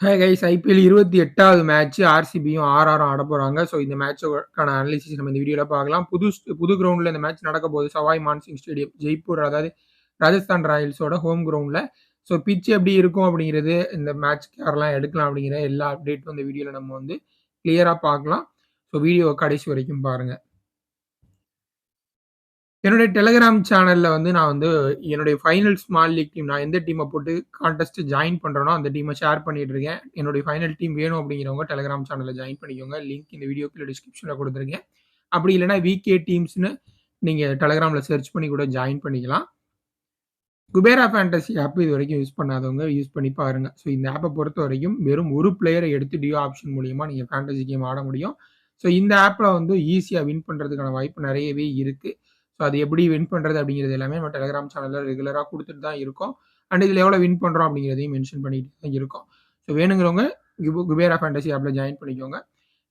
Hi guys IPL 28வது match ஆர்சிபியும் ஆர்ஆரும் ஆட போறாங்க. So இந்த மேட்சுக்கான அனாலிசிஸ் நம்ம இந்த வீடியோல பார்க்கலாம். புது கிரவுண்ட்ல இந்த மேட்ச் நடக்க போகுது. சவாய் மான்சிங் ஸ்டேடியம் ஜெய்ப்பூர், அதாவது ராஜஸ்தான் ராயல்ஸோட ஹோம் கிரவுண்ட்ல. ஸோ பிட்ச் எப்படி இருக்கும் அப்படிங்கிறது, இந்த மேட்ச்க்கு யாரெல்லாம் எடுக்கலாம் அப்படிங்கிற எல்லா அப்டேட்டும் இந்த வீடியோல நம்ம வந்து கிளியரா பார்க்கலாம். ஸோ வீடியோ கடைசி வரைக்கும் பாருங்க. என்னுடைய டெலிகிராம் சேனல்ல வந்து நான் வந்து என்னுடைய ஃபைனல் ஸ்மால் லீக் டீம் நான் எந்த டீமை போட்டு கான்டெஸ்ட் ஜாயின் பண்றேனோ அந்த டீமை ஷேர் பண்ணிட்டு இருக்கேன். என்னுடைய ஃபைனல் டீம் வேணும் அப்படிங்கிறவங்க டெலிகிராம் சேனல்ல ஜாயின் பண்ணிக்கோங்க. லிங்க் இந்த வீடியோ கீழ டிஸ்கிரிப்ஷன்ல கொடுத்துருக்கேன். அப்படி இல்லைன்னா விகே டீம்ஸ்னு நீங்க டெலிகிராம்ல சர்ச் பண்ணி கூட ஜாயின் பண்ணிக்கலாம். குபேரா ஃபேண்டசி ஆப் இது வரைக்கும் யூஸ் பண்ணாதவங்க யூஸ் பண்ணி பாருங்க. ஸோ இந்த ஆப்பை பொறுத்த வரைக்கும் வெறும் ஒரு பிளேயரை எடுத்து டியோ ஆப்ஷன் மூலியமா நீங்க ஃபேண்டசி கேம் ஆட முடியும். ஸோ இந்த ஆப்ல வந்து ஈஸியா வின் பண்றதுக்கான வாய்ப்பு நிறையவே இருக்கு. ஸோ அது எப்படி வின் பண்றது அப்படிங்கிறது எல்லாமே நம்ம டெலிகிராம் சேனல்ல ரெகுலரா கொடுத்துட்டு தான் இருக்கோம். அண்ட் இதுல எவ்வளவு வின் பண்றோம் அப்படிங்கிறதையும் மென்ஷன் பண்ணிட்டு தான் இருக்கோம். ஸோ வேணுங்கிறவங்க குபேரா ஃபேண்டசி ஆப்ல ஜாயின் பண்ணிக்கோங்க.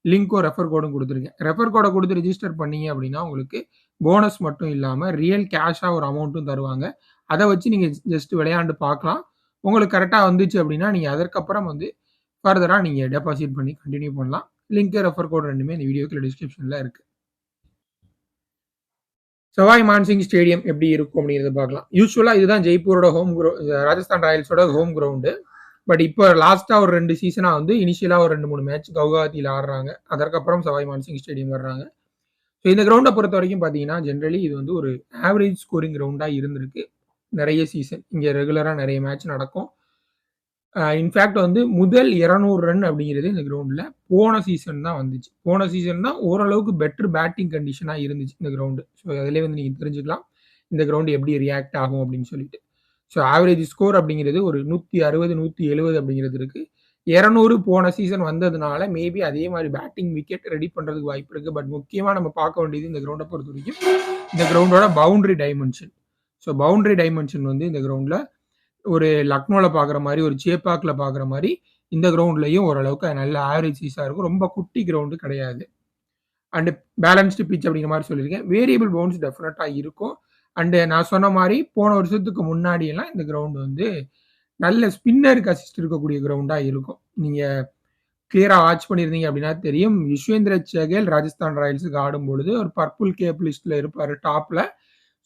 லிங்க்கும் ரெஃபர் கோடும் கொடுத்துருக்கேன். ரெஃபர் கோடை கொடுத்து ரிஜிஸ்டர் பண்ணீங்க அப்படின்னா உங்களுக்கு போனஸ் மட்டும் இல்லாம ரியல் கேஷா ஒரு அமௌண்ட்டும் தருவாங்க. அதை வச்சு நீங்க ஜஸ்ட் விளையாண்டு பார்க்கலாம். உங்களுக்கு கரெக்டா வந்துச்சு அப்படின்னா நீங்க அதற்கப்புறம் வந்து ஃபர்தரா நீங்க டெபாசிட் பண்ணி கண்டினியூ பண்ணலாம். லிங்க் ரெஃபர் கோட் ரெண்டுமே இந்த வீடியோக்கு டிஸ்கிரிப்ஷன்ல இருக்கு. சவாய் மான்சிங் ஸ்டேடியம் எப்படி இருக்கும் அப்படிங்கிறத பார்க்கலாம். யூஸ்வலா இதுதான் ஜெய்ப்பூரோட ராஜஸ்தான் ராயல்ஸோட ஹோம் கிரவுண்டு. பட் இப்போ லாஸ்டா ஒரு 2 சீசனா வந்து இனிஷியலா ஒரு 2, 3 மேட்ச் கவுஹாத்தியில் ஆடுறாங்க. அதற்கப்புறம் சவாய் மான்சிங் ஸ்டேடியம் வர்றாங்க. ஸோ இந்த கிரவுண்டை பொறுத்த வரைக்கும் பார்த்தீங்கன்னா ஜென்ரலி இது வந்து ஒரு ஆவரேஜ் ஸ்கோரிங் கிரவுண்டா இருந்திருக்கு. நிறைய சீசன் இங்கே ரெகுலரா நிறைய மேட்ச் நடக்கும். இன்ஃபேக்ட் வந்து முதல் 200 ரன் அப்படிங்கிறது இந்த கிரவுண்டில் போன சீசன் தான் வந்துச்சு. போன சீசன் தான் ஓரளவுக்கு பெட்டர் பேட்டிங் கண்டிஷனாக இருந்துச்சு இந்த கிரவுண்டு. ஸோ அதிலே வந்து நீங்கள் தெரிஞ்சுக்கலாம் இந்த கிரவுண்டு எப்படி ரியாக்ட் ஆகும் அப்படின்னு சொல்லிட்டு. ஸோ ஆவரேஜ் ஸ்கோர் அப்படிங்கிறது ஒரு 160, 170 அப்படிங்கிறது இருக்கு. 200 போன சீசன் வந்ததுனால மேபி அதே மாதிரி பேட்டிங் விக்கெட் ரெடி பண்ணுறதுக்கு வாய்ப்பு இருக்கு. பட் முக்கியமாக நம்ம பார்க்க வேண்டியது இந்த கிரவுண்டை பொறுத்த வரைக்கும் இந்த கிரவுண்டோட boundary dimension. So boundary dimension வந்து இந்த கிரவுண்டில் ஒரு லக்னோவில் பார்க்குற மாதிரி, ஒரு சேப்பாக்கில் பார்க்குற மாதிரி இந்த கிரவுண்ட்லையும் ஓரளவுக்கு நல்ல ஆவரேஜ் சீஸாக இருக்கும். ரொம்ப குட்டி கிரவுண்டு கிடையாது. அண்டு பேலன்ஸ்டு பிச் அப்படிங்கிற மாதிரி சொல்லியிருக்கேன். வேரியபிள் பவுன்ஸ் டெஃபினட்டாக இருக்கும். அண்டு நான் சொன்ன மாதிரி போன வருஷத்துக்கு முன்னாடியெல்லாம் இந்த கிரவுண்டு வந்து நல்ல ஸ்பின்னருக்கு அசிஸ்ட் இருக்கக்கூடிய கிரவுண்டாக இருக்கும். நீங்கள் கிளியராக வாட்ச் பண்ணியிருந்தீங்க அப்படின்னா தெரியும். யுஸ்வேந்திர செகல் ராஜஸ்தான் ராயல்ஸுக்கு ஆடும் பொழுது ஒரு பர்பிள் கேப் லிஸ்ட்டில் இருப்பார் டாப்பில்.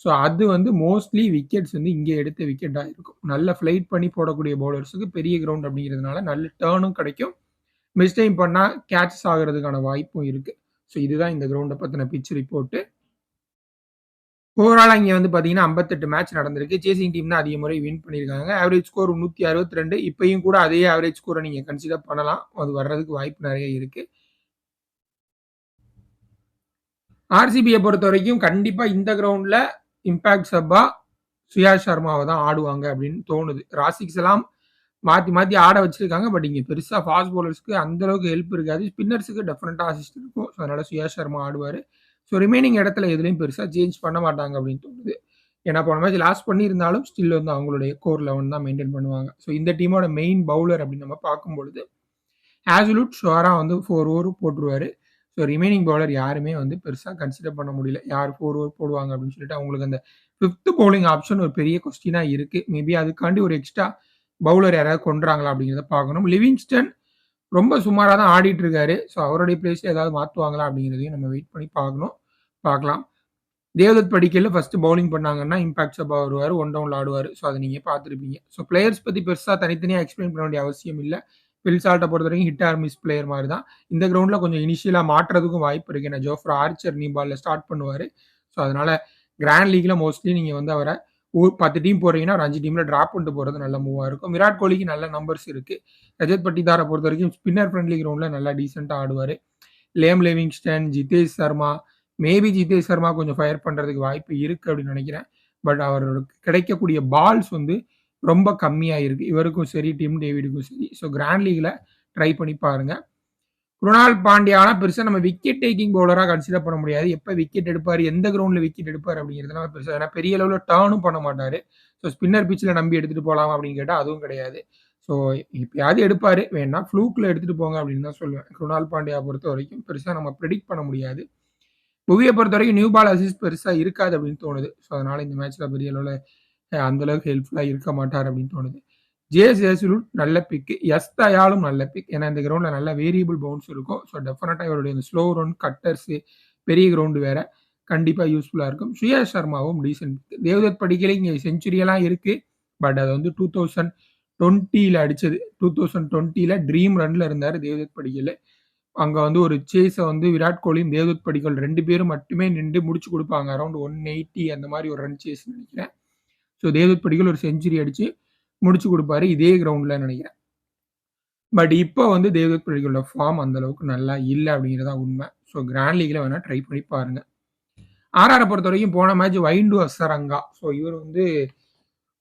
ஸோ அது வந்து மோஸ்ட்லி விக்கெட்ஸ் வந்து இங்கே எடுத்த விக்கெட்டாக இருக்கும். நல்ல ஃப்ளைட் பண்ணி போடக்கூடிய பவுலர்ஸுக்கு பெரிய கிரவுண்ட் அப்படிங்கிறதுனால நல்ல டேர்னும் கிடைக்கும். மிஸ் டைம் பண்ணால் கேட்சஸ் ஆகிறதுக்கான வாய்ப்பும் இருக்குது. ஸோ இதுதான் இந்த கிரவுண்டை பற்றின பிச் ரிப்போர்ட்டு. ஓவராலாக இங்கே வந்து பார்த்தீங்கன்னா 58 மேட்ச் நடந்திருக்கு. சேசிங் டீம் தான் அதிக முறை வின் பண்ணியிருக்காங்க. Average score 162. இப்பயும் கூட அதே ஆவரேஜ் ஸ்கோரை நீங்கள் கன்சிடர் பண்ணலாம். அது வர்றதுக்கு வாய்ப்பு நிறைய இருக்குது. ஆர்சிபியை பொறுத்த வரைக்கும் கண்டிப்பாக இந்த கிரவுண்டில் இம்பாக்ட் சப்பா சுயாஷ் சர்மாவை தான் ஆடுவாங்க அப்படின்னு தோணுது. ராசிக்ஸ் எல்லாம் மாற்றி மாற்றி ஆட வச்சிருக்காங்க. பட் இங்கே பெருசாக ஃபாஸ்ட் பவுலர்ஸ்க்கு அந்த அளவுக்கு ஹெல்ப் இருக்காது. ஸ்பின்னர்ஸுக்கு டெஃபினட்டாக அசிஸ்ட் இருக்கும். ஸோ அதனால சுயாஷ் சர்மா ஆடுவார். ஸோ ரிமைனிங் இடத்துல எதுலையும் பெருசாக சேஞ்ச் பண்ண மாட்டாங்க அப்படின்னு தோணுது. ஏன்னா போன மேட்ச் லாஸ் பண்ணியிருந்தாலும் ஸ்டில் வந்து அவங்களுடைய கோர் 11 தான் மெயின்டைன் பண்ணுவாங்க. ஸோ இந்த டீமோட மெயின் பவுலர் அப்படின்னு நம்ம பார்க்கும்பொழுது ஹேசல்வுட் ஷுவராக வந்து 4 ஓவர் போட்டுருவாரு. ஸோ ரிமைனிங் பவுலர் யாருமே வந்து பெருசாக கன்சிடர் பண்ண முடியல. யார் 4 ஓவர் போடுவாங்க அப்படின்னு சொல்லிட்டு அவங்களுக்கு அந்த 5th பவுலிங் ஆப்ஷன் ஒரு பெரிய கொஸ்டினாக இருக்குது. மேபி அதுக்காண்டி ஒரு எக்ஸ்ட்ரா பவுலர் யாராவது கொண்டுறாங்களா அப்படிங்கிறத பார்க்கணும். லிவிங்ஸ்டன் ரொம்ப சுமாராக தான் ஆடிட்டு இருக்காரு. ஸோ அவருடைய பிளேஸில் ஏதாவது மாற்றுவாங்களா அப்படிங்கிறதையும் நம்ம வெயிட் பண்ணி பார்க்கலாம். தேவதத் படிக்கல ஃபர்ஸ்ட் பவுலிங் பண்ணாங்கன்னா இம்பாக்ட் சப்பா வருவார், 1 டவுன்ல ஆடுவார். ஸோ அதை நீங்கள் பார்த்துருப்பீங்க. ஸோ பிளேயர்ஸ் பற்றி பெருசாக தனித்தனியாக எக்ஸ்பிளைன் பண்ண வேண்டிய அவசியம் இல்லை. வில் சால்ட்டை பொறுத்த வரைக்கும் ஹிட் ஆர் மிஸ் பிளேயர் மாதிரி தான். இந்த கிரவுண்டில் கொஞ்சம் இனிஷியலாக மாற்றுறதுக்கும் வாய்ப்பு இருக்குது. ஏன்னா ஜோஃப்ரா ஆர்ச்சர் நீ பாலில் ஸ்டார்ட் பண்ணுவார். ஸோ அதனால கிராண்ட் லீக்ல மோஸ்ட்லி நீங்கள் வந்து அவரை 10 டீம் போறீங்கன்னா ஒரு 5 டீம்ல டிராப் பண்ணிட்டு போகிறது நல்ல மூவாக இருக்கும். விராட் கோலிக்கு நல்ல நம்பர்ஸ் இருக்குது. ரஜத் பட்டிதாரை பொறுத்த வரைக்கும் ஸ்பின்னர் ஃப்ரெண்ட்லி கிரவுண்டில் நல்லா டீசெண்டாக ஆடுவார். லேம் லிவிங்ஸ்டன், ஜிதேஷ் சர்மா, மேபி ஜிதேஷ் சர்மா கொஞ்சம் ஃபயர் பண்ணுறதுக்கு வாய்ப்பு இருக்குது அப்படின்னு நினைக்கிறேன். பட் அவரோட கிடைக்கக்கூடிய பால்ஸ் வந்து ரொம்ப கம்மியாக இருக்குது. இவருக்கும் சரி, டிம் டேவிடுக்கும் சரி. ஸோ கிராண்ட் லீக்ல ட்ரை பண்ணி பாருங்க. குருணால் பாண்டியானா பெருசாக நம்ம விக்கெட் டேக்கிங் பவுலராக கன்சிடர் பண்ண முடியாது. எப்போ விக்கெட் எடுப்பார், எந்த கிரவுண்டில் விக்கெட் எடுப்பார் அப்படிங்கிறதுலாம் பெருசாக, ஏன்னா பெரிய அளவில் டர்னும் பண்ண மாட்டார். ஸோ ஸ்பின்னர் பிச்சில் நம்பி எடுத்துகிட்டு போகலாம் அப்படின்னு கேட்டால் அதுவும் கிடையாது. ஸோ எப்பயாவது எடுப்பார், வேணா ஃப்ளூக்கில் எடுத்துகிட்டு போங்க அப்படின்னு தான் சொல்லுவேன். குருணால் பாண்டியா பொறுத்த வரைக்கும் பெருசாக நம்ம ப்ரெடிக்ட் பண்ண முடியாது. புவியை பொறுத்த வரைக்கும் நியூ பால் அசிஸ்ட் பெருசாக இருக்காது அப்படின்னு தோணுது. ஸோ அதனால இந்த மேட்ச்சில் பெரிய அளவில் அந்த அளவுக்கு ஹெல்ப்ஃபுல்லாக இருக்க மாட்டார் அப்படின்னு தோணுது. ஜேஎஸ் ஹேசல்வுட் நல்ல பிக், எஸ் தயாலும் நல்ல பிக். ஏன்னா இந்த கிரவுண்டில் நல்ல வேரியபிள் பவுன்ஸ் இருக்கும். ஸோ டெஃபினட்டாக இவருடைய இந்த ஸ்லோ ரன் கட்டர்ஸு பெரிய கிரவுண்டு வேற கண்டிப்பாக யூஸ்ஃபுல்லாக இருக்கும். சுயாஷ் சர்மாவும் டீசென்ட் பிக். தேவ்தத் படிக்கலை இங்கே செஞ்சுரியெல்லாம் இருக்குது. பட் அது வந்து 2020 அடிச்சது. 2020 ட்ரீம் ரன்ல இருந்தார் தேவ்தத் படிக்கல். அங்கே வந்து ஒரு சேஸை வந்து விராட் கோலியும் தேவ்தத் படிக்கல் 2 பேரும் மட்டுமே நின்று முடிச்சு கொடுப்பாங்க. அரௌண்ட் 180 அந்த மாதிரி ஒரு ரன் சேஸ் நினைக்கிறேன். ஸோ தேவ்தத் படிக்கல் ஒரு செஞ்சுரி அடிச்சு முடிச்சு கொடுப்பாரு இதே கிரவுண்ட்ல நினைக்கிறேன். பட் இப்போ வந்து தேவ்தத் படிக்கலோட ஃபார்ம் அந்த அளவுக்கு நல்லா இல்லை அப்படிங்கிறதா உண்மை. ஸோ கிராண்ட் லீக்ல வேணா ட்ரை பண்ணி பாருங்க. ஆர்ஆரை பொறுத்த வரைக்கும் போன மேட்ச் வைண்டு அசரங்கா. ஸோ இவர் வந்து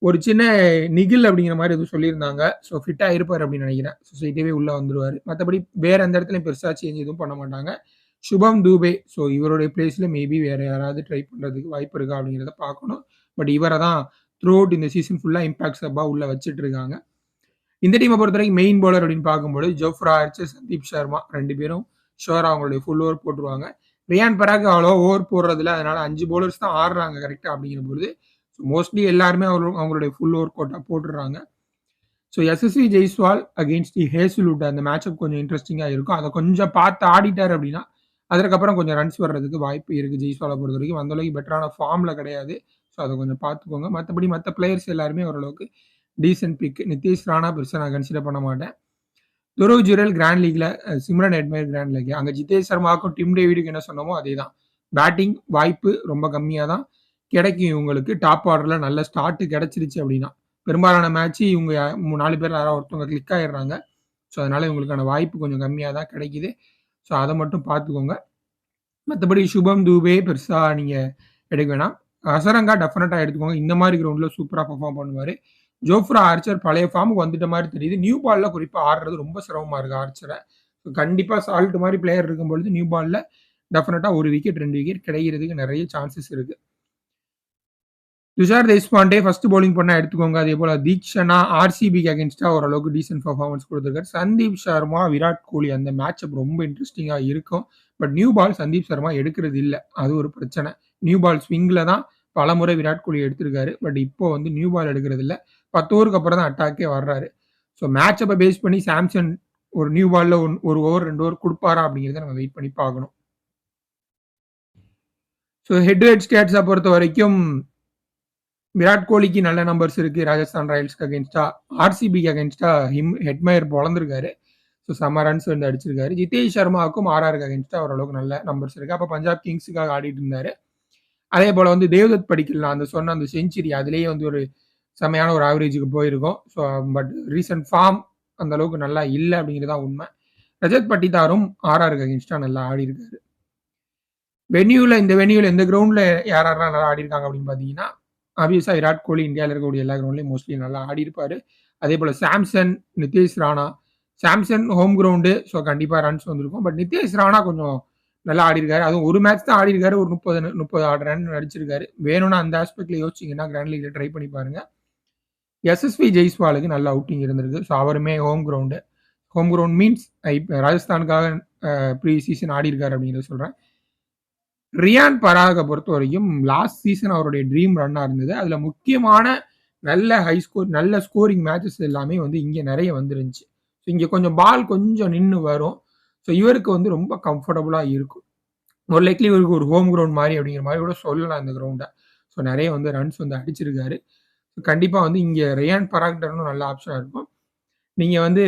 ஒரு சின்ன நிகில் அப்படிங்கிற மாதிரி எதுவும் சொல்லியிருந்தாங்க. ஸோ ஃபிட்டாக இருப்பார் அப்படின்னு நினைக்கிறேன். சொசைட்டியே உள்ளே வந்துருவார். மற்றபடி வேற எந்த இடத்துலையும் பெருசாக சேஞ்ச் எதுவும் பண்ண மாட்டாங்க. சுபம் தூபே. ஸோ இவருடைய பிளேஸில் மேபி வேற யாராவது ட்ரை பண்ணுறதுக்கு வாய்ப்பு இருக்கா அப்படிங்கிறத பார்க்கணும். பட் இவரை தான் த்ரூ அவுட் இந்த சீசன் ஃபுல்லாக இம்பாக்ட் சப்பா உள்ள வச்சுட்டு இருக்காங்க. இந்த டீமை பொறுத்த வரைக்கும் மெயின் பவுலர் அப்படின்னு பார்க்கும்போது ஜோஃப்ரா ஆர்ச்சர், சந்தீப் சர்மா 2 பேரும் ஷோராக அவங்களுடைய ஃபுல் ஓவர் போட்டுருவாங்க. ரியான் பராக் அவ்வளோ ஓவர் போடுறதில்ல. அதனால 5 பவுலர்ஸ் தான் ஆடுறாங்க கரெக்டாக அப்படிங்கிற பொழுது மோஸ்ட்லி எல்லாருமே அவங்களுடைய ஃபுல் ஓவர் கோட்டா போட்டுடுறாங்க. ஸோ எஸ்எஸ்வி ஜெய்ஸ்வால் அகெயின்ஸ்ட் தி ஹேசல்வுட் அந்த மேட்சப் கொஞ்சம் இன்ட்ரெஸ்டிங்காக இருக்கும். அதை கொஞ்சம் பார்த்து ஆடிட்டார் அப்படின்னா அதுக்கப்புறம் கொஞ்சம் ரன்ஸ் வர்றதுக்கு வாய்ப்பு இருக்குது. ஜெய்ஸ்வாலை பொறுத்த வரைக்கும் அந்தளவுக்கு பெட்டரான ஃபார்மில் கிடையாது. ஸோ அதை கொஞ்சம் பார்த்துக்கோங்க. மற்றபடி மற்ற பிளேயர்ஸ் எல்லாருமே ஓரளவுக்கு டீசென்ட் பிக். நிதிஷ் ராணா பெருசாக நான் கன்சிடர் பண்ண மாட்டேன். துருவ் ஜுரேல் கிராண்ட் லீக்ல, சிம்ரன் ஹெட்மயர் கிராண்ட் லீக். அங்கே ஜிதேஷ் சர்மாவுக்கும் டிம் டேவிடுக்கு என்ன சொன்னோமோ அதே தான். பேட்டிங் வாய்ப்பு ரொம்ப கம்மியாக தான் கிடைக்கும் இவங்களுக்கு. டாப் ஆர்டரில் நல்ல ஸ்டார்ட் கிடைச்சிருச்சு அப்படின்னா பெரும்பாலான மேட்ச் இவங்க 4 பேர் யாராவது ஒருத்தவங்க கிளிக் ஆயிடுறாங்க. ஸோ அதனால இவங்களுக்கான வாய்ப்பு கொஞ்சம் கம்மியாக தான் கிடைக்குது. ஸோ அதை மட்டும் பார்த்துக்கோங்க. மற்றபடி சுபம் தூபே பெருசாக நீங்கள் எடுக்க வேணாம். அசரங்கா டெஃபினட்டாக எடுத்துக்கோங்க. இந்த மாதிரி கிரவுண்டில் சூப்பராக பர்ஃபார்ம் பண்ணுவார். ஜோஃப்ரா ஆர்ச்சர் பழைய ஃபார்முக்கு வந்துட்ட மாதிரி தெரியுது. நியூ பாலில் குறிப்பாக ஆடுறது ரொம்ப சிரமமாக இருக்குது ஆர்ச்சரை. ஸோ கண்டிப்பாக சால்ட் மாதிரி பிளேயர் இருக்கும்பொழுது நியூ பாலில் டெஃபினட்டாக 1 விக்கெட் 2 விக்கெட் கிடைக்கிறதுக்கு நிறைய சான்சஸ் இருக்குது. துஷார் தேஷ்பாண்டே ஃபர்ஸ்ட் பவுலிங் பண்ணா எடுத்துக்கோங்க. அதே போல தீக்ஷனா ஆர்சிபிக்கு அகேன்ஸ்டா ஓரளவுக்கு டீசென்ட் பர்ஃபார்மன்ஸ் கொடுத்துருக்காரு. சந்தீப் சர்மா, விராட் கோலி அந்த மேட்சப் ரொம்ப இன்ட்ரெஸ்டிங்காக இருக்கும். But new ball Sandeep Sharma எடுக்கிறது இல்லை. அது ஒரு பிரச்சனை. நியூ பால் ஸ்விங்கில் தான் பல முறை விராட் கோலி எடுத்திருக்காரு. பட் இப்போ வந்து நியூ பால் எடுக்கிறது இல்லை. 10 ஓவருக்கு அப்புறம் தான் அட்டாக்கே வர்றாரு. ஸோ மேட்சப்பை பேஸ் பண்ணி சாம்சன் ஒரு நியூ பாலில் 1 ஓவர் 2 ஓவர் கொடுப்பாரா அப்படிங்கிறத நம்ம வெயிட் பண்ணி பார்க்கணும். ஸோ ஹெட் டு ஹெட் ஸ்டேட்ஸை பொறுத்த வரைக்கும் விராட் கோலிக்கு நல்ல நம்பர்ஸ் இருக்கு. ராஜஸ்தான் ராயல்ஸ்க்கு அகேன்ஸ்டா, ஆர்சிபிக்கு அகேன்ஸ்டா ஹெட்மயர் பொழந்திருக்காரு. ஸோ செம்ம ரன்ஸ் வந்து அடிச்சிருக்காரு. ஜிதேஷ் சர்மாவுக்கும் ஆர்ஆருக்கு அகேன்ஸ்டா ஓரளவுக்கு நல்ல நம்பர்ஸ் இருக்கு. அப்போ பஞ்சாப் கிங்ஸுக்காக ஆடிட்டு இருந்தாரு. அதே போல வந்து தேவ்தத் படிக்கல் அந்த சொன்ன அந்த செஞ்சுரி அதுலேயே வந்து ஒரு செம்மையான ஒரு ஆவரேஜுக்கு போயிருக்கும். ஸோ பட் ரீசன்ட் ஃபார்ம் அந்த அளவுக்கு நல்லா இல்லை அப்படிங்கிறது தான் உண்மை. ரஜத் பட்டிதாரும் ஆர்ஆருக்கு அகேன்ஸ்டா நல்லா ஆடி இருக்காரு. இந்த வென்யூவில் இந்த கிரவுண்டில் யாரெல்லாம் நல்லா ஆடி இருக்காங்க அப்படின்னு பார்த்தீங்கன்னா ஆப்வியஸாக விராட் கோலி இந்தியாவில் இருக்கக்கூடிய எல்லா கிரவுண்ட்லையும் மோஸ்ட்லி நல்லா ஆடி இருப்பார். அதே போல் Samson, Nitish Rana. Samson home ground, so கண்டிப்பாக ரன்ஸ் வந்திருக்கும். பட் நிதிஷ் ராணா கொஞ்சம் நல்லா ஆடி இருக்காரு. அதுவும் ஒரு மேட்ச் தான் ஆடி இருக்காரு. ஒரு 30 ரன் அடிச்சிருக்காரு. வேணும்னா அந்த ஆஸ்பெக்ட்ல யோசிச்சிங்கன்னா கிராண்ட் லீக்ல ட்ரை பண்ணி பாருங்க. எஸ்எஸ்வி ஜெய்ஸ்வாலுக்கு நல்ல அவுட்டிங் இருந்திருக்கு. ஸோ அவருமே ஹோம் கிரவுண்ட் மீன்ஸ் ராஜஸ்தானுக்காக ப்ரீ சீசன் ஆடி இருக்காரு அப்படிங்கிறத சொல்கிறேன். ரியான் பராகை பொறுத்த வரைக்கும் லாஸ்ட் சீசன் அவருடைய ட்ரீம் ரன்னாக இருந்தது. அதில் முக்கியமான நல்ல ஸ்கோரிங் மேட்சஸ் எல்லாமே வந்து இங்கே நிறைய வந்துருந்துச்சு. ஸோ இங்கே கொஞ்சம் பால் கொஞ்சம் நின்று வரும். ஸோ இவருக்கு வந்து ரொம்ப கம்ஃபர்டபுளாக இருக்கும். ஒரு லைக்லி இவருக்கு ஒரு ஹோம் கிரவுண்ட் மாதிரி அப்படிங்கிற மாதிரி கூட சொல்லலாம் இந்த கிரவுண்டை. ஸோ நிறைய வந்து ரன்ஸ் வந்து அடிச்சிருக்காரு. கண்டிப்பாக வந்து இங்கே ரியான் பராக்டர்னும் நல்ல ஆப்ஷனாக இருக்கும். நீங்கள் வந்து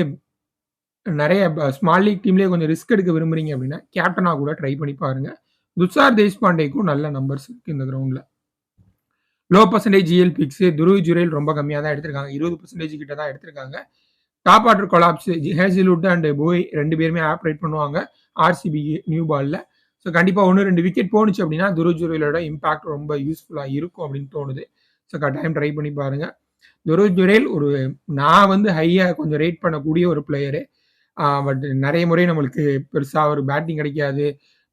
நிறைய ஸ்மால் லீக் டீம்லேயே கொஞ்சம் ரிஸ்க் எடுக்க விரும்புறீங்க அப்படின்னா கேப்டனாக கூட ட்ரை பண்ணி பாருங்கள். துஷார் தேஷ்பாண்டேக்கும் நல்ல நம்பர்ஸ் இருக்கு இந்த கிரவுண்டில். Low percentage GL picks. Dhruv Jurel ரொம்ப கம்மியாக தான் எடுத்திருக்காங்க. 20% கிட்ட தான் எடுத்திருக்காங்க. Top order collapse Hazlewood and போய் 2 பேருமே ஆப்ரேட் பண்ணுவாங்க ஆர்சிபி நியூ பாலில். ஸோ கண்டிப்பாக 1-2 விக்கெட் போணுச்சு அப்படின்னா துருவ் ஜுரேலோட இம்பாக்ட் ரொம்ப யூஸ்ஃபுல்லாக இருக்கும் அப்படின்னு தோணுது. ஸோ கட்டாயம் ட்ரை பண்ணி பாருங்க. துருவ் ஜுரேல் நான் வந்து ஹையாக கொஞ்சம் ரேட் பண்ணக்கூடிய ஒரு பிளேயரு. பட் நிறைய முறை நம்மளுக்கு பெருசாக ஒரு பேட்டிங் கிடைக்காது.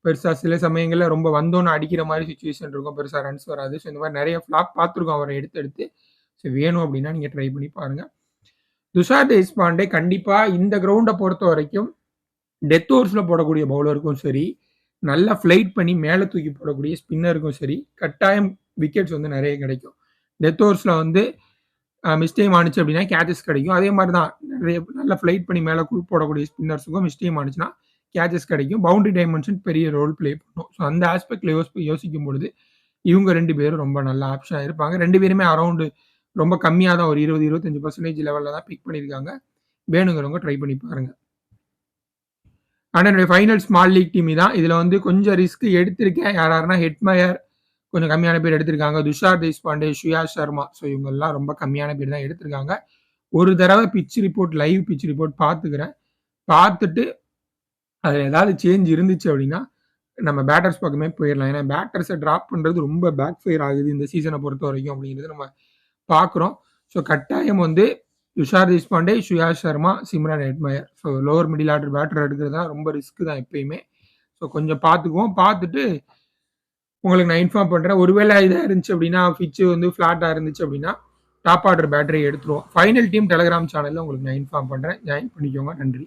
பெருசாக சில சமயங்களில் ரொம்ப வந்தோன்னு அடிக்கிற மாதிரி சுச்சுவேஷன் இருக்கும். பெருசாக ரன்ஸ் வராது. ஸோ இந்த மாதிரி நிறைய ஃப்ளாப் பார்த்துருக்கோம் அவரை எடுத்து. ஸோ வேணும் அப்படின்னா நீங்கள் ட்ரை பண்ணி பாருங்கள். துஷார் தேஷ்பாண்டே கண்டிப்பாக இந்த கிரவுண்டை பொறுத்த வரைக்கும் டெத் ஓவர்ஸில் போடக்கூடிய பவுலருக்கும் சரி, நல்லா ஃப்ளைட் பண்ணி மேலே தூக்கி போடக்கூடிய ஸ்பின்னருக்கும் சரி, கட்டாயம் விக்கெட்ஸ் வந்து நிறைய கிடைக்கும். டெத் ஓவர்ஸில் வந்து மிஸ் டைம் ஆனுச்சு அப்படின்னா கேச்சஸ் கிடைக்கும். அதே மாரி தான் நிறைய நல்லா ஃப்ளைட் பண்ணி மேல போடக்கூடிய ஸ்பின்னர்ஸுக்கும் மிஸ் டைம் ஆனுச்சுன்னா கேச்சஸ் கிடைக்கும். பவுண்டரி டைமென்ஷன் பெரிய ரோல் ப்ளே பண்ணும். ஸோ அந்த ஆஸ்பெக்ட்ல யோசிக்கும் பொழுது இவங்க 2 பேரும் ரொம்ப நல்ல ஆப்ஷனா இருப்பாங்க. 2 பேருமே அரவுண்ட் ரொம்ப கம்மியா தான் ஒரு 20, 25% லெவல்ல தான் பிக் பண்ணியிருக்காங்க. வேணுங்கிறவங்க ட்ரை பண்ணி பாருங்க. ஆனா என்னுடைய ஃபைனல் ஸ்மால் லீக் டீம் தான். இதுல வந்து கொஞ்சம் ரிஸ்க் எடுத்திருக்கேன். யாருன்னா ஹெட்மயர் கொஞ்சம் கம்மியான பேர் எடுத்திருக்காங்க. துஷார் தேஷ்பாண்டே, ஸ்ரேயா சர்மா. ஸோ இவங்கெல்லாம் ரொம்ப கம்மியான பேர் தான் எடுத்திருக்காங்க. ஒரு தடவை லைவ் பிட்ச் ரிப்போர்ட் பார்த்துக்கிறேன். பார்த்துட்டு அதில் ஏதாவது சேஞ்ச் இருந்துச்சு அப்படின்னா நம்ம பேட்டர்ஸ் பக்கமே போயிடலாம். ஏன்னா பேட்டர்ஸை ட்ராப் பண்ணுறது ரொம்ப பேக் ஃபயர் ஆகுது இந்த சீசனை பொறுத்த வரைக்கும் அப்படிங்கிறது நம்ம பார்க்குறோம். ஸோ கட்டாயம் வந்து Tushar Deshpande, Shreya Sharma, Simran Hetmyer. So lower middle order batter எடுக்கிறது தான் ரொம்ப ரிஸ்க் தான் எப்பயுமே. ஸோ கொஞ்சம் பார்த்துக்குவோம். பார்த்துட்டு உங்களுக்கு நான் இன்ஃபார்ம் பண்ணுறேன். ஒருவேளை இதாக இருந்துச்சு அப்படின்னா பிட்ச் வந்து ஃப்ளாட்டாக இருந்துச்சு அப்படின்னா டாப் ஆர்டர் பேட்டரி எடுத்துருவோம். ஃபைனல் டீம் டெலகிராம் சேனலில் உங்களுக்கு நான் இன்ஃபார்ம் பண்ணுறேன். ஜாயின் பண்ணிக்கோங்க. நன்றி.